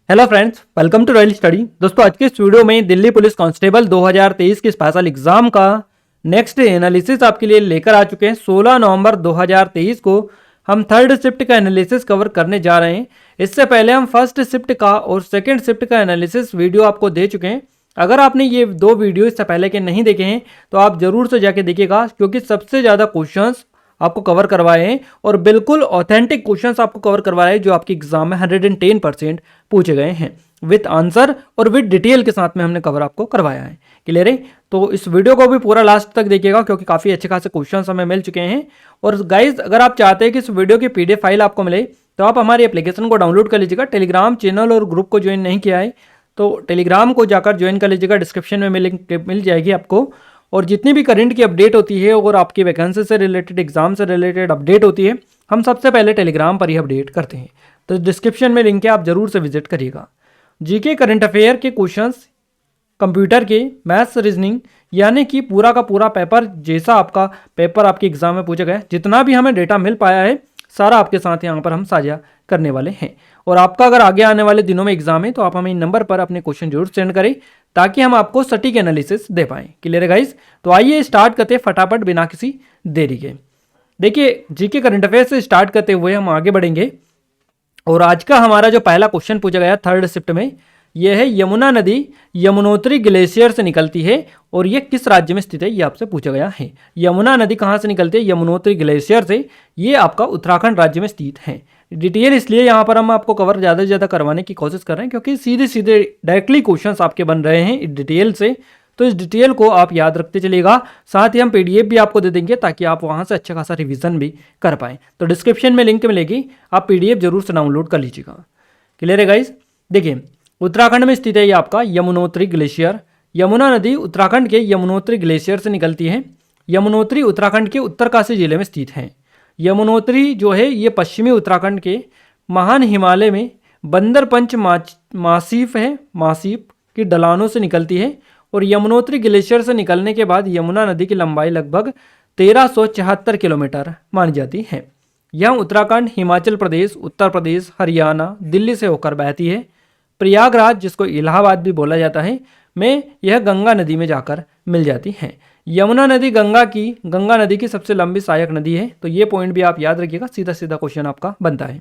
Hello friends, welcome to royal study. दोस्तों, आज के इस वीडियो में दिल्ली पुलिस कांस्टेबल 2023 के स्पेशल एग्जाम का नेक्स्ट एनालिसिस आपके लिए लेकर आ चुके हैं। 16 नवंबर 2023 को हम थर्ड शिफ्ट का एनालिसिस कवर करने जा रहे हैं। इससे पहले हम फर्स्ट शिफ्ट का और सेकंड शिफ्ट का एनालिसिस वीडियो आपको दे चुके हैं। अगर आपने ये दो वीडियो इससे पहले के नहीं देखे हैं तो आप जरूर से जाके देखिएगा, क्योंकि सबसे ज़्यादा क्वेश्चंस आपको कवर करवाए हैं और बिल्कुल ऑथेंटिक क्वेश्चंस आपको कवर करवाए हैं जो आपके एग्जाम में 110% पूछे गए हैं विथ आंसर और विथ डिटेल के साथ में हमने कवर आपको करवाया है। क्लियर है? तो इस वीडियो को भी पूरा लास्ट तक देखिएगा, क्योंकि काफ़ी अच्छे खासे क्वेश्चंस हमें मिल चुके हैं। और गाइज, अगर आप चाहते हैं कि इस वीडियो की PDF फाइल आपको मिले तो आप हमारी एप्लीकेशन को डाउनलोड कर लीजिएगा। टेलीग्राम चैनल और ग्रुप को ज्वाइन नहीं किया है तो टेलीग्राम को जाकर ज्वाइन कर लीजिएगा। डिस्क्रिप्शन में लिंक मिल जाएगी आपको। और जितनी भी करंट की अपडेट होती है और आपकी वैकेंसी से रिलेटेड, एग्जाम से रिलेटेड अपडेट होती है, हम सबसे पहले टेलीग्राम पर ही अपडेट करते हैं। तो डिस्क्रिप्शन में लिंक है, आप जरूर से विजिट करिएगा। जीके करंट अफेयर के क्वेश्चंस, कंप्यूटर के, मैथ्स, रीजनिंग, यानी कि पूरा का पूरा पेपर जैसा आपका पेपर आपके एग्जाम में पूछा गया, जितना भी हमें डेटा मिल पाया है सारा आपके साथ यहाँ पर हम साझा करने वाले हैं। और आपका अगर आगे आने वाले दिनों में एग्जाम है तो आप हमें इन नंबर पर अपने क्वेश्चन जरूर सेंड करें ताकि हम आपको सटीक एनालिसिस दे पाएं। क्लियर है गाइस? तो आइए स्टार्ट करते हैं फटाफट बिना किसी देरी के। देखिए, जीके करंट अफेयर से स्टार्ट करते हुए हम आगे बढ़ेंगे। और आज का हमारा जो पहला क्वेश्चन पूछा गया थर्ड शिफ्ट में, यह है यमुना नदी यमुनोत्री ग्लेशियर से निकलती है और यह किस राज्य में स्थित है, ये आपसे पूछा गया है। यमुना नदी कहाँ से निकलती है? यमुनोत्री ग्लेशियर से। ये आपका उत्तराखंड राज्य में स्थित है। डिटेल इसलिए यहाँ पर हम आपको कवर ज़्यादा से ज़्यादा करवाने की कोशिश कर रहे हैं, क्योंकि सीधे सीधे डायरेक्टली क्वेश्चंस आपके बन रहे हैं डिटेल से। तो इस डिटेल को आप याद रखते चलिएगा। साथ ही हम PDF भी आपको दे देंगे ताकि आप वहाँ से अच्छा खासा रिवीजन भी कर पाएँ। तो डिस्क्रिप्शन में लिंक मिलेगी, आप PDF जरूर से डाउनलोड कर लीजिएगा। क्लियर है गाइज? देखिए, उत्तराखंड में स्थित है ये आपका यमुनोत्री ग्लेशियर। यमुना नदी उत्तराखंड के यमुनोत्री ग्लेशियर से निकलती है। यमुनोत्री उत्तराखंड के उत्तरकाशी जिले में स्थित है। यमुनोत्री जो है ये पश्चिमी उत्तराखंड के महान हिमालय में बंदरपंच मासीफ है, मासीफ की ढलानों से निकलती है। और यमुनोत्री ग्लेशियर से निकलने के बाद यमुना नदी की लंबाई लगभग 1374 किलोमीटर मानी जाती है। यह उत्तराखंड, हिमाचल प्रदेश, उत्तर प्रदेश, हरियाणा, दिल्ली से होकर बहती है। प्रयागराज, जिसको इलाहाबाद भी बोला जाता है, में यह गंगा नदी में जाकर मिल जाती है। यमुना नदी गंगा नदी की सबसे लंबी सहायक नदी है। तो ये पॉइंट भी आप याद रखिएगा, सीधा सीधा क्वेश्चन आपका बनता है।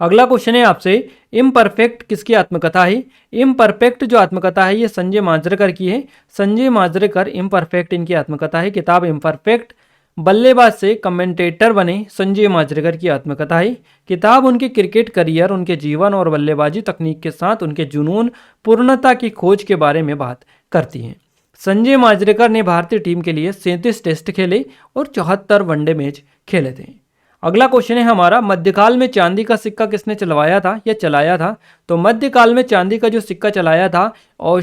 अगला क्वेश्चन है आपसे, इम्परफेक्ट किसकी आत्मकथा है? इम्परफेक्ट जो आत्मकथा है ये संजय मांजरेकर की है। संजय मांजरेकर, इम्परफेक्ट इनकी आत्मकथा है। किताब इम्परफेक्ट। बल्लेबाज से कमेंटेटर बने संजय मांजरेकर की आत्मकथा है। किताब उनके क्रिकेट करियर, उनके जीवन और बल्लेबाजी तकनीक के साथ उनके जुनून, पूर्णता की खोज के बारे में बात करती है। संजय मांजरेकर ने भारतीय टीम के लिए 37 टेस्ट खेले और 74 वनडे मैच खेले थे। अगला क्वेश्चन है हमारा, मध्यकाल में चांदी का सिक्का किसने चलवाया था या चलाया था? तो मध्यकाल में चांदी का जो सिक्का चलाया था, और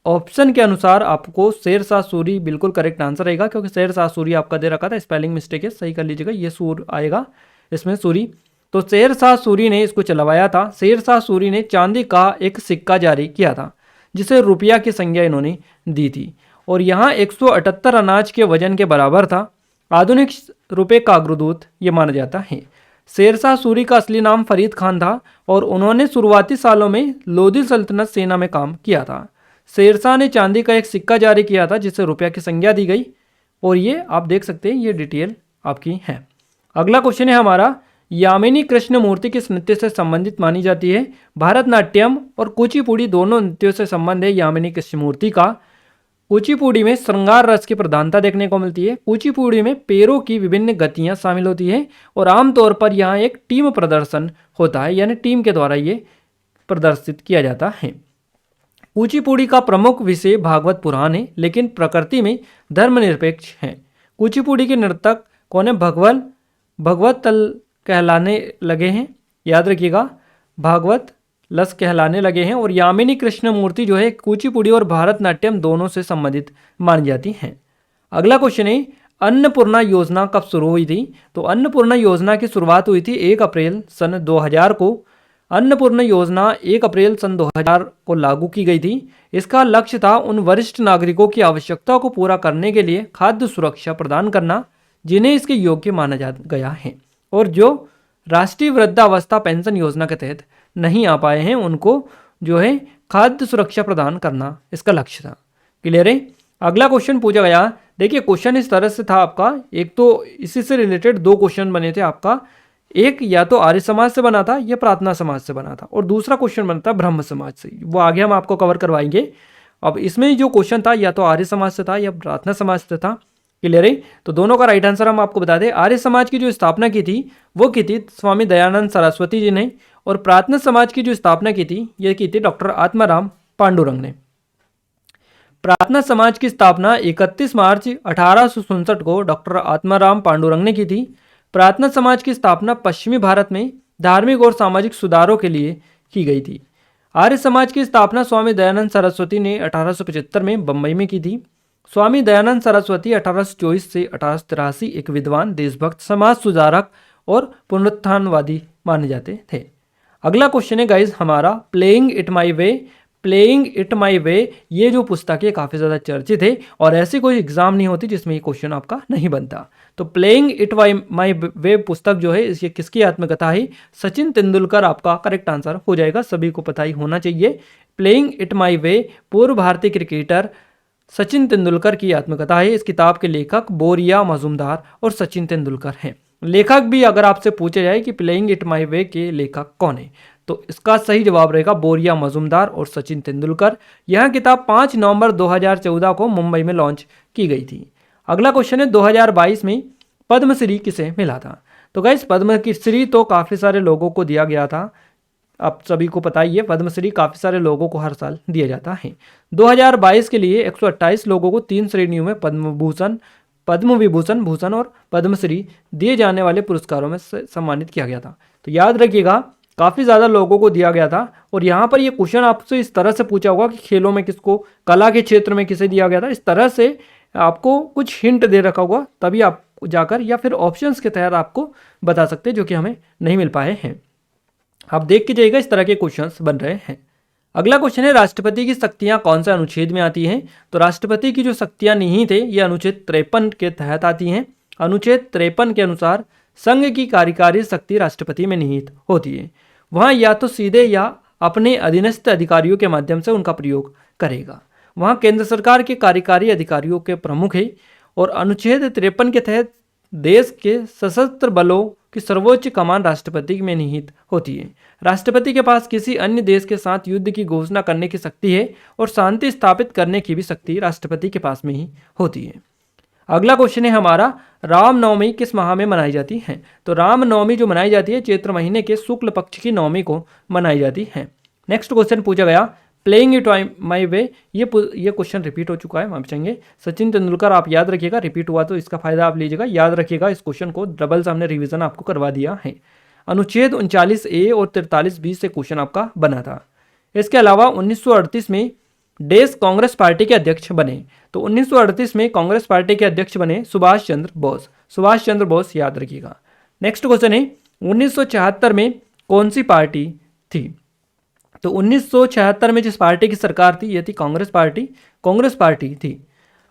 ऑप्शन के अनुसार आपको शेरशाह सूरी बिल्कुल करेक्ट आंसर रहेगा, क्योंकि शेरशाह सूरी आपका दे रखा था, स्पेलिंग मिस्टेक है, सही कर लीजिएगा, ये सूर आएगा इसमें, सूरी। तो शेरशाह सूरी ने इसको चलवाया था। शेरशाह सूरी ने चांदी का एक सिक्का जारी किया था जिसे रुपया की संज्ञा इन्होंने दी थी, और यहाँ 178 अनाज के वजन के बराबर था। आधुनिक रुपये का अग्रदूत ये माना जाता है। शेरशाह सूरी का असली नाम फरीद खान था और उन्होंने शुरुआती सालों में लोधी सल्तनत सेना में काम किया था। शेरशाह ने चांदी का एक सिक्का जारी किया था जिसे रुपया की संज्ञा दी गई, और ये आप देख सकते हैं, ये डिटेल आपकी है। अगला क्वेश्चन है हमारा, यामिनी कृष्ण मूर्ति किस नृत्य से संबंधित मानी जाती है? भारतनाट्यम और कुचिपुड़ी दोनों नृत्यों से संबंध है यामिनी कृष्ण मूर्ति का। कुचिपुड़ी में श्रृंगार रस की प्रधानता देखने को मिलती है। कुचिपुड़ी में पैरों की विभिन्न गतियां शामिल होती हैं और आमतौर पर यहाँ एक टीम प्रदर्शन होता है, यानी टीम के द्वारा ये प्रदर्शित किया जाता है। कुचिपुड़ी का प्रमुख विषय भागवत पुराण है, लेकिन प्रकृति में धर्मनिरपेक्ष है। कुचिपुड़ी के नर्तक कौन है? भगवत तल कहलाने लगे हैं, याद रखिएगा, भागवत लस कहलाने लगे हैं। और यामिनी कृष्ण मूर्ति जो है कुचिपुड़ी और भारतनाट्यम दोनों से संबंधित मानी जाती हैं। अगला क्वेश्चन है, अन्नपूर्णा योजना कब शुरू हुई थी? तो अन्नपूर्णा योजना की शुरुआत हुई थी 1 अप्रैल सन 2000 को। अन्नपूर्णा योजना 1 अप्रैल सन 2000 को लागू की गई थी। इसका लक्ष्य था उन वरिष्ठ नागरिकों की आवश्यकता को पूरा करने के लिए खाद्य सुरक्षा प्रदान करना जिन्हें इसके योग्य माना जा गया है, और जो राष्ट्रीय वृद्धावस्था पेंशन योजना के तहत नहीं आ पाए हैं उनको जो है खाद्य सुरक्षा प्रदान करना इसका लक्ष्य था। क्लियर है। अगला क्वेश्चन पूछा गया, देखिए क्वेश्चन इस तरह से था आपका, एक तो इसी से रिलेटेड दो क्वेश्चन बने थे आपका, एक या तो आर्य समाज से बना था या प्रार्थना समाज से बना था, और दूसरा क्वेश्चन बना था ब्रह्म समाज से। वो आगे हम आपको कवर करवाएंगे। अब इसमें जो क्वेश्चन था या तो आर्य समाज से था या प्रार्थना समाज से था। क्लियर है। तो दोनों का राइट आंसर हम आपको बता दें, आर्य समाज की जो स्थापना की थी वो की थी स्वामी दयानंद सरस्वती जी ने, और प्रार्थना समाज की जो स्थापना की थी ये की थी डॉक्टर आत्माराम पांडुरंग ने। प्रार्थना समाज की स्थापना 31 मार्च 1867 को डॉक्टर आत्माराम पांडुरंग ने की थी। प्रार्थना समाज की स्थापना पश्चिमी भारत में धार्मिक और सामाजिक सुधारों के लिए की गई थी। आर्य समाज की स्थापना स्वामी दयानंद सरस्वती ने 1875 में बंबई में की थी। स्वामी दयानंद सरस्वती 1824 से 1883 एक विद्वान, देशभक्त, समाज सुधारक और पुनरुत्थानवादी माने जाते थे। अगला क्वेश्चन है गाइज हमारा, playing it my way. Playing it my way ये जो पुस्तक है काफ़ी ज़्यादा चर्चित है और ऐसी कोई एग्जाम नहीं होती जिसमें ये क्वेश्चन आपका नहीं बनता। तो प्लेइंग इट माई वे पुस्तक जो है ये किसकी आत्मकथा है? सचिन तेंदुलकर आपका करेक्ट आंसर हो जाएगा, सभी को पता ही होना चाहिए। प्लेइंग इट माई वे पूर्व भारतीय क्रिकेटर सचिन तेंदुलकर की आत्मकथा है। इस किताब के लेखक बोरिया मजूमदार और सचिन तेंदुलकर हैं। लेखक भी अगर आपसे पूछा जाए कि प्लेइंग इट माई वे के लेखक कौन है तो इसका सही जवाब रहेगा बोरिया मजूमदार और सचिन तेंदुलकर। यह किताब 5 नवंबर 2014 को मुंबई में लॉन्च की गई थी। अगला क्वेश्चन है 2022 में पद्मश्री किसे मिला था? तो गाइस पद्मश्री तो काफ़ी सारे लोगों को दिया गया था, आप सभी को पता ही है पद्मश्री काफ़ी सारे लोगों को हर साल दिया जाता है। 2022 के लिए 128 लोगों को 3 श्रेणियों में पद्म विभूषण, भूषण और पद्मश्री दिए जाने वाले पुरस्कारों में सम्मानित किया गया था। तो याद रखिएगा काफ़ी ज़्यादा लोगों को दिया गया था। और यहाँ पर ये क्वेश्चन आपसे इस तरह से पूछा होगा कि खेलों में किसको, कला के क्षेत्र में किसे दिया गया था, इस तरह से आपको कुछ हिंट दे रखा होगा, तभी आप जाकर या फिर ऑप्शंस के तहत आपको बता सकते हैं, जो कि हमें नहीं मिल पाए हैं। आप देख के जाइएगा इस तरह के क्वेश्चंस बन रहे हैं। अगला क्वेश्चन है राष्ट्रपति की शक्तियां कौन से अनुच्छेद में आती हैं? तो राष्ट्रपति की जो शक्तियां निहित है ये अनुच्छेद 53 के तहत आती हैं। अनुच्छेद 53 के अनुसार संघ की कार्यकारी शक्ति राष्ट्रपति में निहित होती है। वहाँ या तो सीधे या अपने अधीनस्थ अधिकारियों के माध्यम से उनका प्रयोग करेगा। वहाँ केंद्र सरकार के कार्यकारी अधिकारियों के प्रमुख है। और अनुच्छेद 53 के तहत देश के सशस्त्र बलों की सर्वोच्च कमान राष्ट्रपति में निहित होती है। राष्ट्रपति के पास किसी अन्य देश के साथ युद्ध की घोषणा करने की शक्ति है और शांति स्थापित करने की भी शक्ति राष्ट्रपति के पास में ही होती है। अगला क्वेश्चन है हमारा, रामनवमी किस माह में मनाई जाती है? तो रामनवमी जो मनाई जाती है चैत्र महीने के शुक्ल पक्ष की नवमी को मनाई जाती है। नेक्स्ट क्वेश्चन पूछा गया, प्लेइंग इट माई वे ये क्वेश्चन रिपीट हो चुका है, माफ चाहेंगे। सचिन तेंदुलकर आप याद रखिएगा, रिपीट हुआ तो इसका फायदा आप लीजिएगा, याद रखिएगा इस क्वेश्चन को, डबल से हमने रिवीजन आपको करवा दिया है। अनुच्छेद 39A और 43B से क्वेश्चन आपका बना था। इसके अलावा 1938 में देश कांग्रेस पार्टी के अध्यक्ष बने। तो 1938 में कांग्रेस पार्टी के अध्यक्ष बने सुभाष चंद्र बोस। सुभाष चंद्र बोस याद रखिएगा। नेक्स्ट क्वेश्चन है 1976 में कौन सी पार्टी थी? तो 1976 में जिस पार्टी की सरकार थी ये थी कांग्रेस पार्टी थी।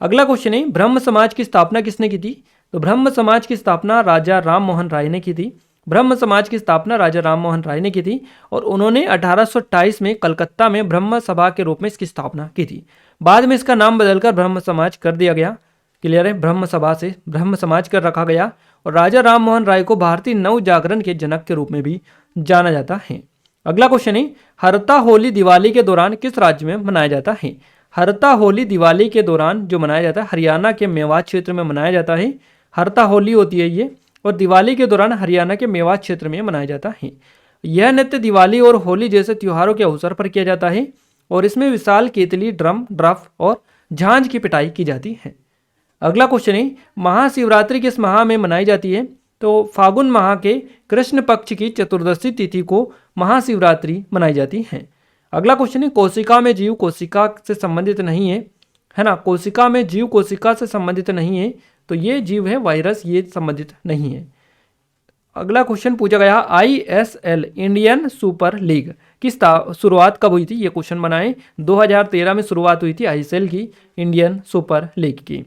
अगला क्वेश्चन है ब्रह्म समाज की स्थापना किसने की थी? तो ब्रह्म समाज की स्थापना राजा राम मोहन राय ने की थी। ब्रह्म समाज की स्थापना राजा राम मोहन राय ने की थी और उन्होंने 1828 में कलकत्ता में ब्रह्म सभा के रूप में इसकी स्थापना की थी। बाद में इसका नाम बदलकर ब्रह्म समाज कर दिया गया। क्लियर है, ब्रह्म सभा से ब्रह्म समाज कर रखा गया। और राजा राम मोहन राय को भारतीय नव जागरण के जनक के रूप में भी जाना जाता है। अगला क्वेश्चन है हरता होली दिवाली के दौरान किस राज्य में मनाया जाता है? हरता होली दिवाली के दौरान जो मनाया जाता है हरियाणा के मेवात क्षेत्र में मनाया जाता है। हरता होली होती है ये, और दिवाली के दौरान हरियाणा के मेवात क्षेत्र में मनाया जाता है। यह नृत्य दिवाली और होली जैसे त्योहारों के अवसर पर किया जाता है और इसमें विशाल केतली, ड्रम, ड्रफ और झांझ की पिटाई की जाती है। अगला क्वेश्चन है महाशिवरात्रि किस माह में मनाई जाती है? तो फागुन माह के कृष्ण पक्ष की चतुर्दशी तिथि को महाशिवरात्रि मनाई जाती है। अगला क्वेश्चन है कोशिका में जीव कोशिका से संबंधित नहीं है ना, कोशिका में जीव कोशिका से संबंधित नहीं है, तो ये जीव है वायरस, ये संबंधित नहीं है। अगला क्वेश्चन पूछा गया ISL इंडियन सुपर लीग की शुरुआत कब हुई थी? ये क्वेश्चन बनाए 2013 में शुरुआत हुई थी ISL की, इंडियन सुपर लीग की।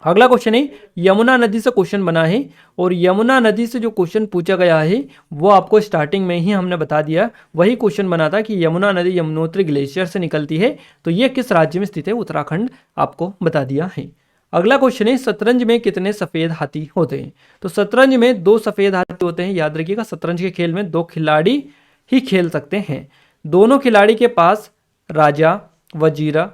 अगला क्वेश्चन है यमुना नदी से क्वेश्चन बना है और यमुना नदी से जो क्वेश्चन पूछा गया है वो आपको स्टार्टिंग में ही हमने बता दिया। वही क्वेश्चन बना था कि यमुना नदी यमुनोत्री ग्लेशियर से निकलती है, तो ये किस राज्य में स्थित है, उत्तराखंड आपको बता दिया है। अगला क्वेश्चन है शतरंज में कितने सफेद हाथी होते हैं। तो शतरंज में 2 सफेद हाथी होते हैं। याद रखिएगा शतरंज के खेल में 2 खिलाड़ी ही खेल सकते हैं। दोनों खिलाड़ी के पास राजा, वजीरा,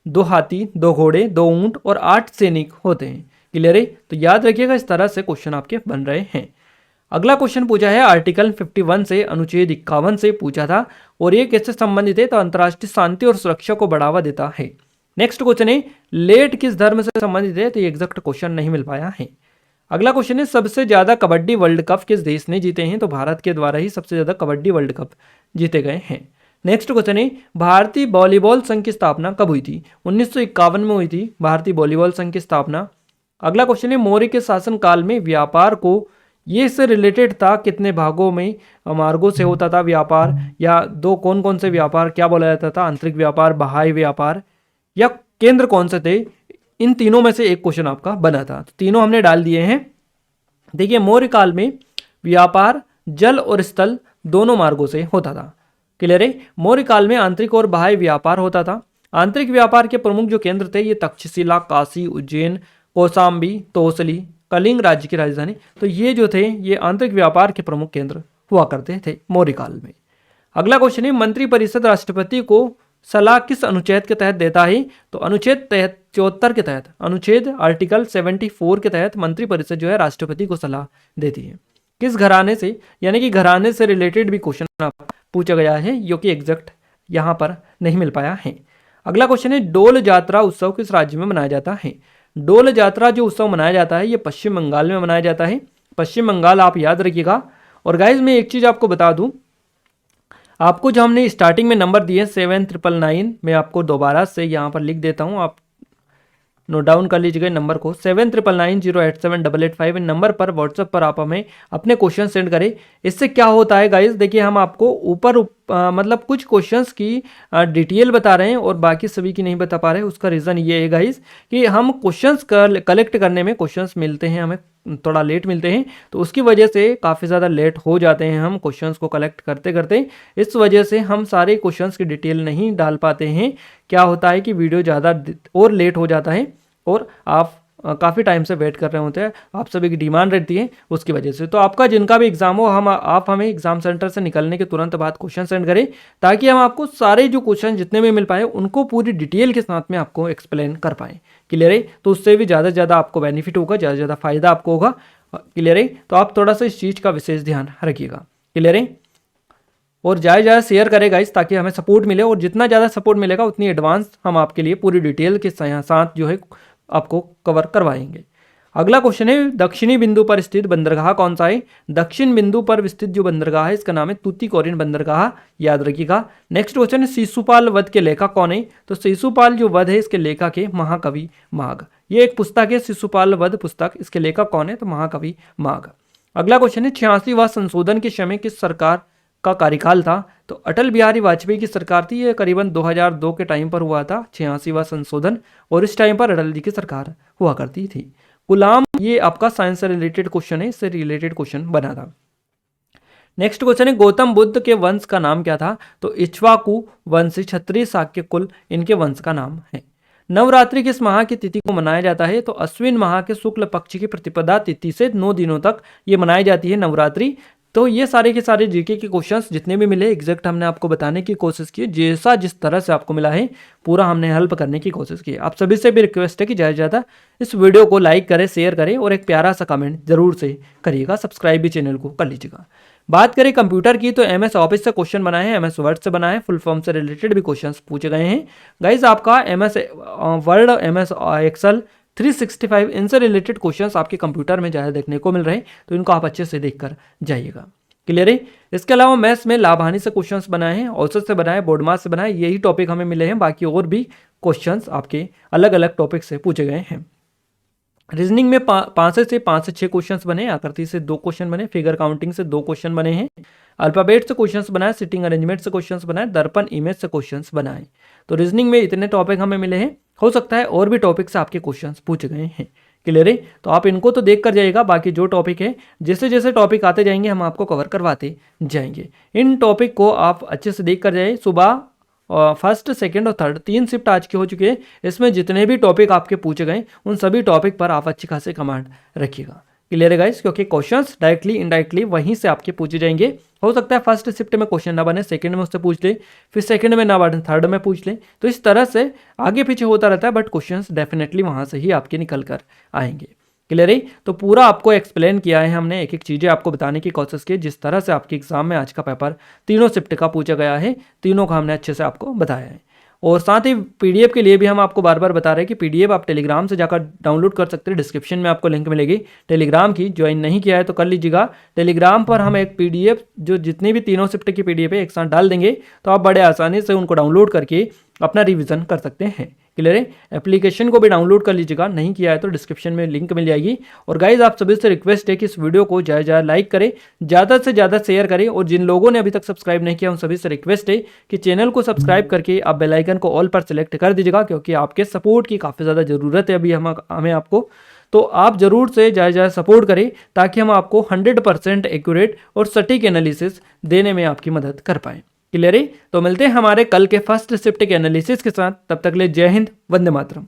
2 हाथी, 2 घोड़े, 2 ऊंट और 8 सैनिक होते हैं। क्लियर है। तो याद रखिएगा इस तरह से क्वेश्चन आपके बन रहे हैं। अगला क्वेश्चन पूछा है आर्टिकल 51 से अनुच्छेद 51 से पूछा था और ये किससे संबंधित है, तो अंतर्राष्ट्रीय शांति और सुरक्षा को बढ़ावा देता है। नेक्स्ट क्वेश्चन है लेट किस धर्म से संबंधित है, तो ये एग्जैक्ट क्वेश्चन नहीं मिल पाया है। अगला क्वेश्चन है सबसे ज्यादा कबड्डी वर्ल्ड कप किस देश ने जीते हैं, तो भारत के द्वारा ही सबसे ज्यादा कबड्डी वर्ल्ड कप जीते गए हैं। नेक्स्ट क्वेश्चन है भारतीय वॉलीबॉल संघ की स्थापना कब हुई थी, 1951 में हुई थी भारतीय वॉलीबॉल संघ की स्थापना। अगला क्वेश्चन है मौर्य के शासनकाल में व्यापार को ये इससे रिलेटेड था कितने भागों में मार्गों से होता था व्यापार, या 2 कौन कौन से व्यापार क्या बोला जाता था, आंतरिक व्यापार, बाह्य व्यापार, या केंद्र कौन से थे। इन तीनों में से एक क्वेश्चन आपका बना था, तो तीनों हमने डाल दिए हैं। देखिए मौर्य काल में व्यापार जल और स्थल दोनों मार्गों से होता था। क्लियर है। मौर्य काल में आंतरिक और बाह्य व्यापार होता था। आंतरिक व्यापार के प्रमुख जो केंद्र थे ये तक्षशिला, काशी, उज्जैन, कौशाम्बी, तोसली, कलिंग राज्य की राजधानी, तो ये जो थे ये आंतरिक व्यापार के प्रमुख केंद्र हुआ करते थे मौर्य काल में। अगला क्वेश्चन है मंत्रिपरिषद राष्ट्रपति को सलाह किस अनुच्छेद के तहत देता है, तो अनुच्छेद 74 के तहत, अनुच्छेद आर्टिकल 74 के तहत मंत्रिपरिषद जो है राष्ट्रपति को सलाह देती है। किस घराने से, यानी कि घराने से रिलेटेड भी क्वेश्चन पूछा गया है जो कि एग्जैक्ट यहाँ पर नहीं मिल पाया है। अगला क्वेश्चन है डोल यात्रा उत्सव किस राज्य में मनाया जाता है। डोल यात्रा जो उत्सव मनाया जाता है ये पश्चिम बंगाल में मनाया जाता है। पश्चिम बंगाल आप याद रखिएगा। और गाइज मैं एक चीज आपको बता दूं, आपको जो हमने स्टार्टिंग में नंबर दिए 7999, मैं आपको दोबारा से यहाँ पर लिख देता हूँ, आप नोट डाउन कर लीजिएगा नंबर को 7999087885। इन नंबर पर व्हाट्सएप पर आप हमें अपने क्वेश्चन सेंड करें। इससे क्या होता है गाइस, देखिए हम आपको ऊपर मतलब कुछ क्वेश्चंस की डिटेल बता रहे हैं और बाकी सभी की नहीं बता पा रहे हैं। उसका रीज़न ये है गाइस कि हम क्वेश्चंस कलेक्ट करने में क्वेश्चंस मिलते हैं, हमें थोड़ा लेट मिलते हैं, तो उसकी वजह से काफ़ी ज़्यादा लेट हो जाते हैं हम क्वेश्चंस को कलेक्ट करते करते। इस वजह से हम सारे क्वेश्चंस की डिटेल नहीं डाल पाते हैं। क्या होता है कि वीडियो ज़्यादा और लेट हो जाता है और आप काफ़ी टाइम से वेट कर रहे होते हैं, आप सभी की डिमांड रहती है उसकी वजह से। तो आपका जिनका भी एग्जाम हो आप हमें एग्जाम सेंटर से निकलने के तुरंत बाद क्वेश्चन सेंड करें, ताकि हम आपको सारे जो क्वेश्चन जितने भी मिल पाए उनको पूरी डिटेल के साथ में आपको एक्सप्लेन कर पाएँ। क्लियर है। तो उससे भी ज़्यादा से ज़्यादा आपको बेनिफिट होगा, ज़्यादा से ज़्यादा फायदा आपको होगा। क्लियर है। तो आप थोड़ा सा इस चीज़ का विशेष ध्यान रखिएगा। क्लियर है। और ज़्यादा शेयर करें गाइस ताकि हमें सपोर्ट मिले, और जितना ज़्यादा सपोर्ट मिलेगा उतनी एडवांस हम आपके लिए पूरी डिटेल के साथ जो है आपको कवर करवाएंगे। अगला क्वेश्चन है दक्षिणी बिंदु पर स्थित बंदरगाह कौन सा है। दक्षिण बिंदु पर स्थित जो बंदरगाह है इसका नाम है तूतीकोरिन बंदरगाह, याद रखिएगा। नेक्स्ट क्वेश्चन है शिशुपाल वध के लेखक कौन है। तो शिशुपाल जो वध है इसके लेखक है महाकवि माघ। ये एक पुस्तक है शिशुपाल वध पुस्तक, इसके लेखक कौन है, तो महाकवि माघ। अगला क्वेश्चन है 86वां संशोधन के समय किस सरकार का कार्यकाल था। तो अटल बिहारी वाजपेयी की सरकार थी, ये करीबन 2002 के टाइम पर हुआ था 86वां संशोधन, और इस टाइम पर अटल जी की सरकार हुआ करती थी। गुलाम, ये आपका साइंस से रिलेटेड क्वेश्चन है, इससे रिलेटेड क्वेश्चन बना था। नेक्स्ट क्वेश्चन है गौतम बुद्ध के वंश का नाम क्या था। तो इक्ष्वाकु वंश, क्षत्रिय शाक्य कुल इनके वंश का नाम है। नवरात्रि किस माह की तिथि को मनाया जाता है। तो अश्विन माह के शुक्ल पक्ष की प्रतिपदा तिथि से 9 दिनों तक ये मनाई जाती है नवरात्रि। तो ये सारे के सारे जीके के क्वेश्चंस जितने भी मिले एग्जैक्ट हमने आपको बताने की कोशिश की, जैसा जिस तरह से आपको मिला है पूरा हमने हेल्प करने की कोशिश की। आप सभी से भी रिक्वेस्ट है कि ज़्यादा से ज़्यादा इस वीडियो को लाइक करें, शेयर करें और एक प्यारा सा कमेंट जरूर से करिएगा, सब्सक्राइब भी चैनल को कर लीजिएगा। बात करें कंप्यूटर की तो MS ऑफिस से क्वेश्चन बनाए हैं, MS वर्ड से बनाए हैं, फुल फॉर्म से रिलेटेड भी क्वेश्चन पूछे गए हैं। गाइज आपका MS वर्ड, MS एक्सेल 365 इनसे रिलेटेड क्वेश्चंस आपके कंप्यूटर में ज़्यादा देखने को मिल रहे हैं, तो इनको आप अच्छे से देखकर जाइएगा। क्लियर है। इसके अलावा मैथ्स में लाभानी से क्वेश्चंस बनाए हैं, औसत से बनाए, बोर्ड मार्क्स से बनाए, यही टॉपिक हमें मिले हैं। बाकी और भी क्वेश्चंस आपके अलग अलग टॉपिक से पूछे गए हैं। रीजनिंग में 5 से 6 क्वेश्चंस बने, आकृति से 2 क्वेश्चन बने, फिगर काउंटिंग से 2 क्वेश्चन बने हैं, अल्फाबेट से क्वेश्चंस बनाए, सिटिंग अरेंजमेंट से क्वेश्चंस बनाए, दर्पण इमेज से क्वेश्चंस बनाए। तो रीजनिंग में इतने टॉपिक हमें मिले हैं, हो सकता है और भी टॉपिक से आपके क्वेश्चंस पूछे गए हैं। क्लियर है। तो आप इनको तो देख कर जाइएगा, बाकी जो टॉपिक है जैसे जैसे टॉपिक आते जाएंगे हम आपको कवर करवाते जाएंगे। इन टॉपिक को आप अच्छे से देख कर जाइए। सुबह फर्स्ट, सेकंड और थर्ड 3 शिफ्ट आज के हो चुके हैं। इसमें जितने भी टॉपिक आपके पूछे गए उन सभी टॉपिक पर आप अच्छी खासी कमांड रखिएगा। क्लियर है गाइस, क्योंकि क्वेश्चंस डायरेक्टली इनडायरेक्टली वहीं से आपके पूछे जाएंगे। हो सकता है फर्स्ट शिफ्ट में क्वेश्चन ना बने, सेकंड में उससे पूछ ले, फिर सेकंड में ना बने थर्ड में पूछ ले, तो इस तरह से आगे पीछे होता रहता है, बट क्वेश्चंस डेफिनेटली वहां से ही आपके निकल कर आएंगे। क्लियर है। तो पूरा आपको एक्सप्लेन किया है हमने, एक एक चीज़ें आपको बताने की कोशिश की, जिस तरह से आपके एग्जाम में आज का पेपर तीनों शिफ्ट का पूछा गया है, तीनों का हमने अच्छे से आपको बताया है। और साथ ही पीडीएफ के लिए भी हम आपको बार बार बता रहे हैं कि पीडीएफ आप टेलीग्राम से जाकर डाउनलोड कर सकते हैं। डिस्क्रिप्शन में आपको लिंक मिलेगी टेलीग्राम की, ज्वाइन नहीं किया है तो कर लीजिएगा। टेलीग्राम पर हम एक पीडीएफ जो जितनी भी तीनों शिफ्ट की पीडीएफ है एक साथ डाल देंगे, तो आप बड़े आसानी से उनको डाउनलोड करके अपना रिवीजन कर सकते हैं। क्लियर है। एप्लीकेशन को भी डाउनलोड कर लीजिएगा, नहीं किया है तो डिस्क्रिप्शन में लिंक मिल जाएगी। और गाइज आप सभी से रिक्वेस्ट है कि इस वीडियो को ज़्यादा लाइक करें, ज़्यादा से ज़्यादा शेयर करें, और जिन लोगों ने अभी तक सब्सक्राइब नहीं किया उन सभी से रिक्वेस्ट है कि चैनल को सब्सक्राइब करके आप बेल आइकन को ऑल पर सेलेक्ट कर दीजिएगा, क्योंकि आपके सपोर्ट की काफ़ी ज़्यादा ज़रूरत है अभी हमें आपको। तो आप जरूर से ज़्यादा सपोर्ट करें ताकि हम आपको 100% एक्यूरेट और सटीक एनालिसिस देने में आपकी मदद कर पाएँ। क्लियर है। तो मिलते हैं हमारे कल के फर्स्ट शिफ्ट के एनालिसिस के साथ, तब तक ले जय हिंद, वंदे मातरम।